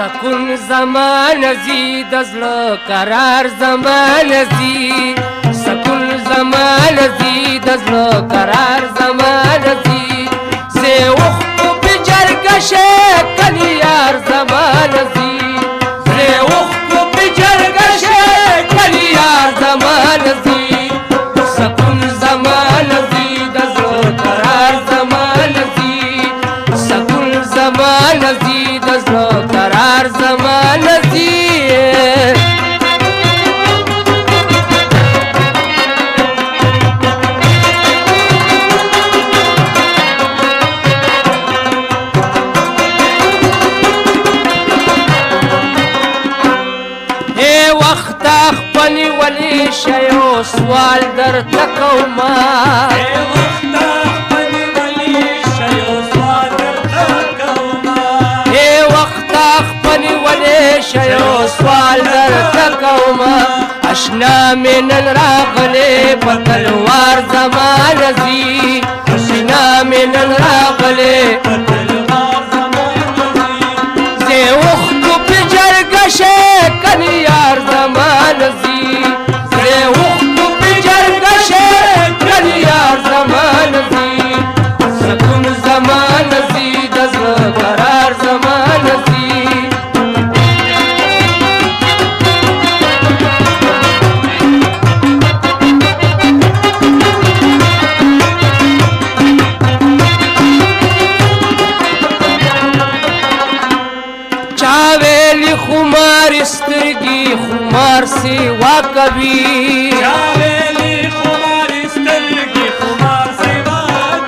سکون زمان زی د زړه قرار زمان زی سکون زمان زی د زړه قرار زمان زی زه وخت په جرګه شکل یار زمان زی زه وخت په جرګه شکل یار زمان زی سکون زمان زی د زړه قرار زمان زی سکون زمان زی د زړه قرار زمان زی وخت خپل ولی شیو سوال در تکوما وخت خپل ولی شیو سوال در تکوما وخت خپل ولی شیو سوال در تکوما اشنا من راغله پتلوار زمان زی اشنا من راغله پتلوار زمان زی زه وخت په جرګه شکل یار زمان زی زه وخت په جرګه شکل یار زمان زی سکون زمان زی د زړه قرار زمان زی چاویلی خمار سترگی خمار سیوا کبھی چاویلی خمار سترگی خمار سیوا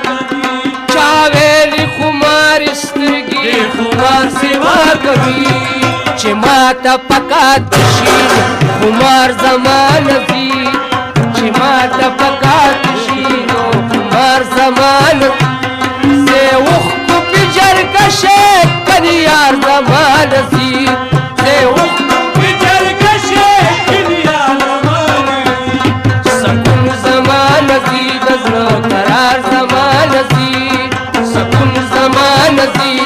کبھی چاویلی خمار سترگی خمار سیوا کبھی چه ماتا پکات شین خمار زمان زی چه ماتا پکات شین خمار زمان زی وخت پی جرگه شکل یار زمان زی زی وخت پی جرگه شکل یار زمان زی سکون زمان زی د زړه قرار زمان زی سکون زمان زی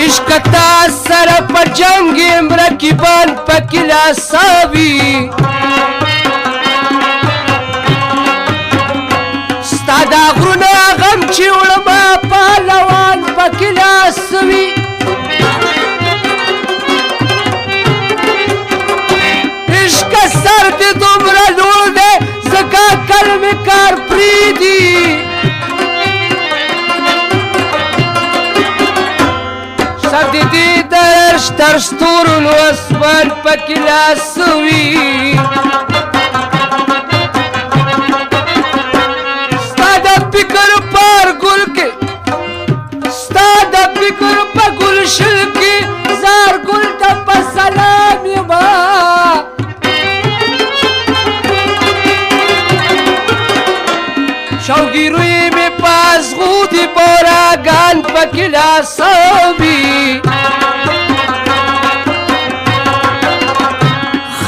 عشق تا سره په جنگ مرکبان پکې لاساوي ستا دا غرونه غم چې وړمه پهلوان پکې لاسوي عشق سر دې دومره لوړ دی ځکه کل مې کار پرېږدي سر دې د عرش تر ستورو نو اسمان پکې لاسوي ستا د فکر پر ګل کې ستا د فکر په ګلشن کې زار ګل ته په سلام یما شوګیروی می پاس غودي بوراګان پکې لاسوي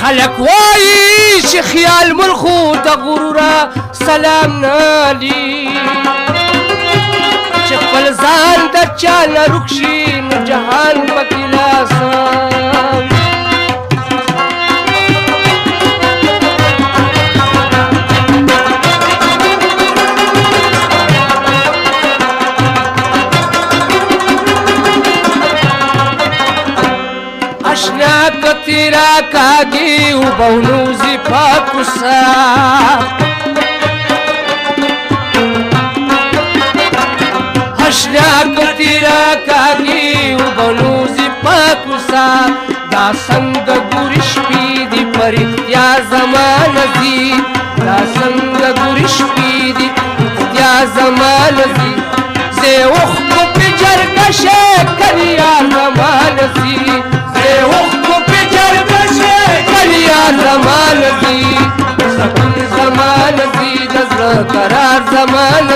خلق وایي چې خیال ملخو د غرورا سلام نالي چې خپل ځان د چا نه رکشي نو جهان پکې لاسوي اشنا کتیرا کاگی و بونوزی پاکوسا اشنا کتیرا کاگی و بونوزی پاکوسا دا سنگ گورش پیدی پر اختیار زمان زی دا سنگ گورش پیدی اختیار زمان زی زی وخت پی جرگه شکل یار زمان زی زی وخت پی جرگه شکل یار زمان زی سکون زمان زی د زړه قرار زمان